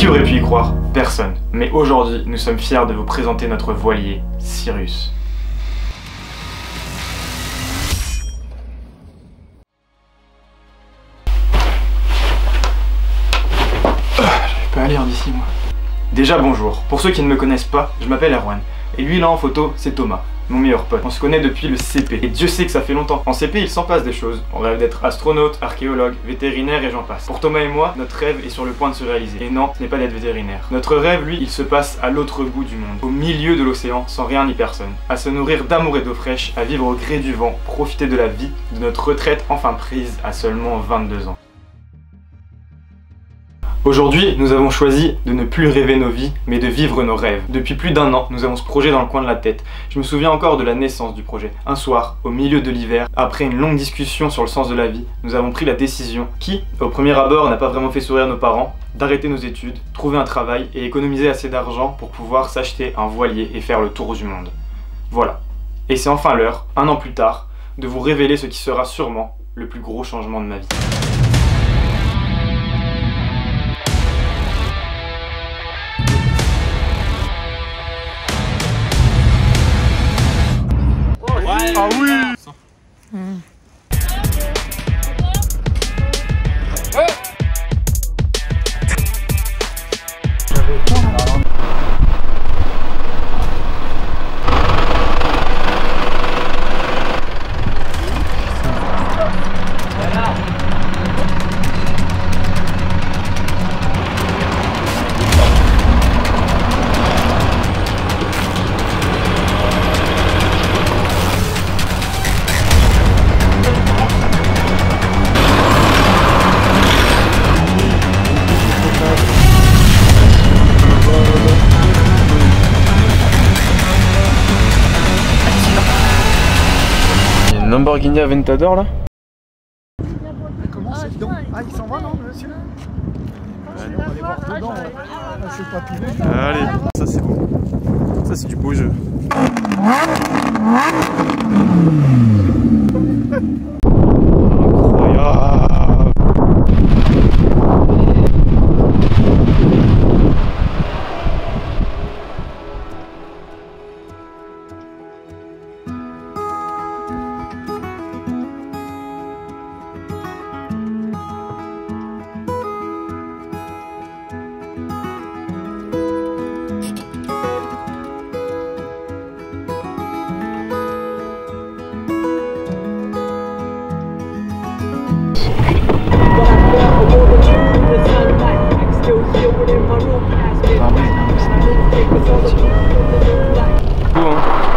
Qui aurait pu y croire? Personne. Mais aujourd'hui, nous sommes fiers de vous présenter notre voilier, Sirius. J'arrive pas à lire d'ici, moi. Déjà bonjour. Pour ceux qui ne me connaissent pas, je m'appelle Erwan. Et lui là en photo, c'est Thomas, mon meilleur pote. On se connaît depuis le CP. Et Dieu sait que ça fait longtemps. En CP, il s'en passe des choses. On rêve d'être astronaute, archéologue, vétérinaire et j'en passe. Pour Thomas et moi, notre rêve est sur le point de se réaliser. Et non, ce n'est pas d'être vétérinaire. Notre rêve, lui, il se passe à l'autre bout du monde. Au milieu de l'océan, sans rien ni personne. À se nourrir d'amour et d'eau fraîche, à vivre au gré du vent, profiter de la vie, de notre retraite enfin prise à seulement 22 ans. Aujourd'hui, nous avons choisi de ne plus rêver nos vies, mais de vivre nos rêves. Depuis plus d'1 an, nous avons ce projet dans le coin de la tête. Je me souviens encore de la naissance du projet. Un soir, au milieu de l'hiver, après une longue discussion sur le sens de la vie, nous avons pris la décision qui, au premier abord, n'a pas vraiment fait sourire nos parents, d'arrêter nos études, trouver un travail et économiser assez d'argent pour pouvoir s'acheter un voilier et faire le tour du monde. Voilà. Et c'est enfin l'heure, 1 an plus tard, de vous révéler ce qui sera sûrement le plus gros changement de ma vie. Ah oui! Lamborghini Aventador là. Comment c'est dedans? Ah, il s'en va non monsieur? On va aller voir dedans. Ah, je sais pas piloter. Allez, ça c'est beau. Ça c'est du beau jeu. Incroyable.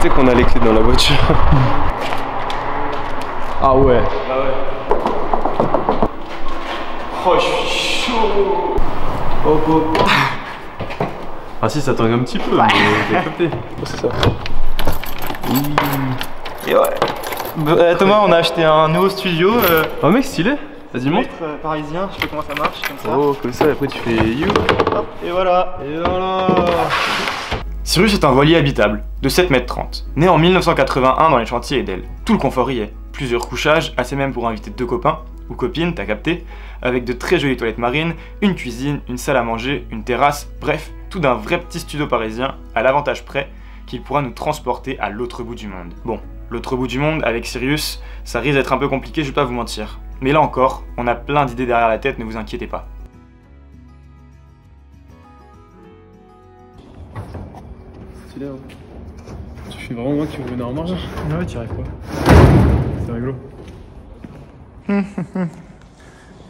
Tu sais qu'on a les clés dans la voiture. Ah ouais. Ah ouais. Oh, je suis chaud. Oh, oh. Ah si, ça tangue un petit peu, mais j'ai capté. Oh, c'est ça. Et ouais. Thomas, on a acheté un nouveau studio. Oh mec, stylé. Vas-y, montre. Parisien, je sais comment ça marche, comme ça. Oh, comme ça, après tu fais you. Hop, et voilà. Et voilà. Sirius est un voilier habitable, de 7,30 m, né en 1981 dans les chantiers Edel. Tout le confort y est. Plusieurs couchages, assez même pour inviter 2 copains, ou copines, t'as capté, avec de très jolies toilettes marines, une cuisine, une salle à manger, une terrasse, bref, tout d'un vrai petit studio parisien, à l'avantage près qu'il pourra nous transporter à l'autre bout du monde. Bon, l'autre bout du monde, avec Sirius, ça risque d'être un peu compliqué, je vais pas vous mentir. Mais là encore, on a plein d'idées derrière la tête, ne vous inquiétez pas. Stylé, hein. Tu fais vraiment moi que tu revenais en marge? Ouais, tu arrives pas. C'est rigolo.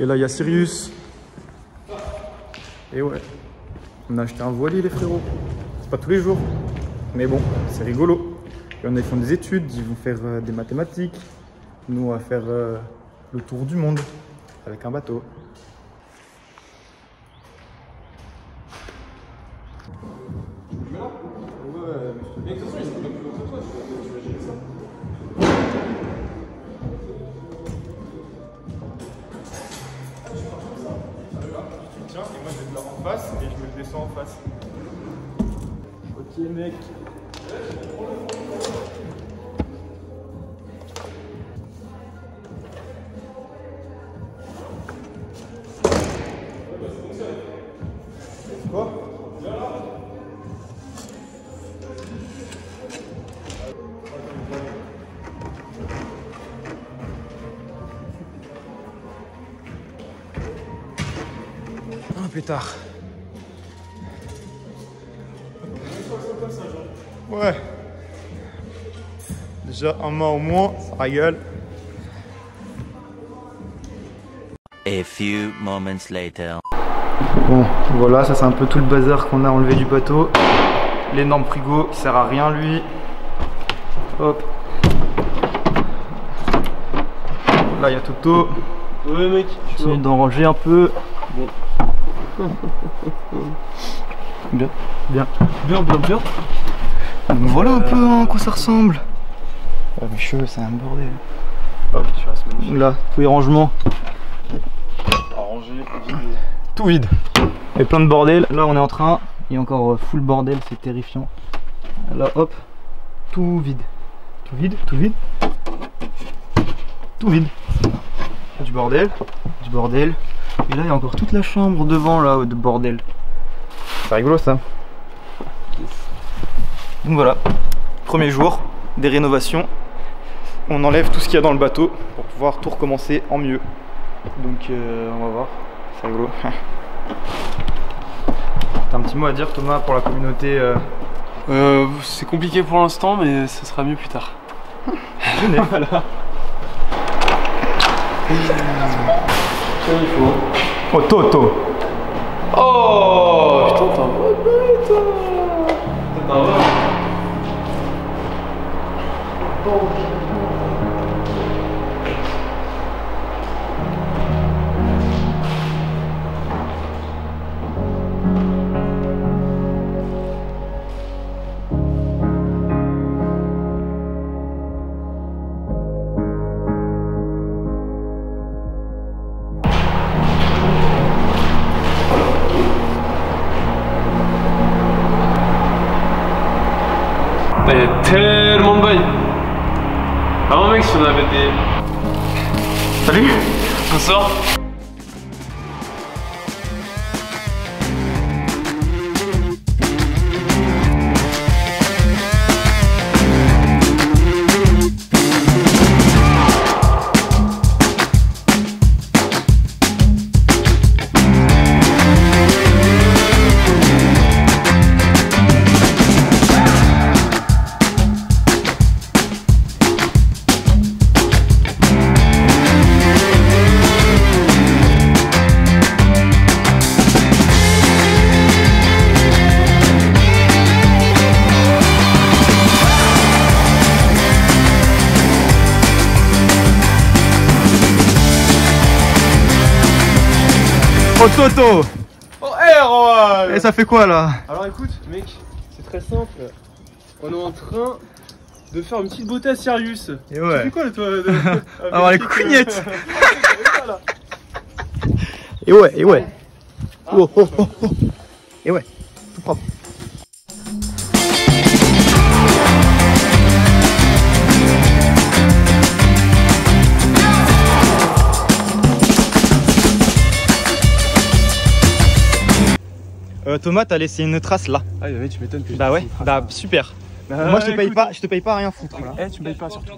Et là, il y a Sirius. Et ouais, on a acheté un voilier, les frérots. C'est pas tous les jours, mais bon, c'est rigolo. Il y en a qui font des études, ils vont faire des mathématiques. Nous, on va faire le tour du monde avec un bateau. Tiens, et moi je vais te le en face et je me le descends en face. Ok mec. au pétard. Ouais. Déjà un mât au moins, ça régale. A few moments later. Bon, voilà, ça c'est un peu tout le bazar qu'on a enlevé du bateau. L'énorme frigo qui sert à rien lui. Hop. Là il y a Toto. Ouais mec, je vais d'en ranger un peu. Bon. Bien. Bien. Bien, bien, bien. Donc voilà un peu hein, à quoi ça ressemble. Ouais, mes cheveux c'est un bordel. Hop, tu restes magnifique. Là, tous les rangements. Arrangé, vide. Tout vide. Et plein de bordel. Là on est en train. Il y a encore full bordel, c'est terrifiant. Là hop. Tout vide. Tout vide, tout vide. Tout vide. Du bordel. Du bordel. Et là il y a encore toute la chambre devant là de bordel. C'est rigolo ça. Donc voilà. Premier jour des rénovations. On enlève tout ce qu'il y a dans le bateau pour pouvoir tout recommencer en mieux. Donc on va voir. C'est rigolo. T'as un petit mot à dire Thomas pour la communauté C'est compliqué pour l'instant mais ça sera mieux plus tard. Venez. Voilà. Comme il faut. Oh Toto. Oh putain t'es un vrai bête toi. T'es un vrai. Il y a tellement de bails. Avant mec si on avait des... Salut. Bonsoir. Oh Toto. Oh Erwan. Et ça fait quoi là? Alors écoute mec, c'est très simple. On est en train de faire une petite beauté à Sirius. Et ouais. Tu fais quoi toi Alors les cougnettes. Et ouais, et ouais. Oh, oh, oh, oh. Et ouais, tout propre. Thomas, t'as laissé une trace là. Ah ouais, tu m'étonnes que Bah ouais, bah super. Moi je te paye pas à rien foutre là. Eh, tu me payes pas surtout.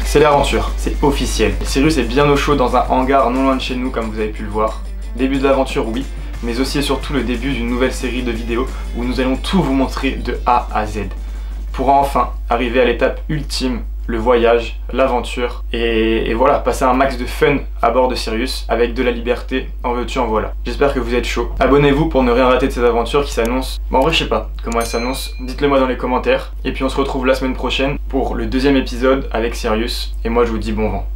C'est l'aventure, c'est officiel. Sirius est bien au chaud dans un hangar non loin de chez nous comme vous avez pu le voir. Début de l'aventure oui, mais aussi et surtout le début d'une nouvelle série de vidéos où nous allons tout vous montrer de A à Z. Pour enfin arriver à l'étape ultime, le voyage, l'aventure et voilà, passer un max de fun à bord de Sirius avec de la liberté, en veux-tu en voilà. J'espère que vous êtes chaud. Abonnez-vous pour ne rien rater de cette aventure qui s'annonce. Bon en vrai je sais pas comment elle s'annonce, dites-le moi dans les commentaires. Et puis on se retrouve la semaine prochaine pour le deuxième épisode avec Sirius. Et moi je vous dis bon vent.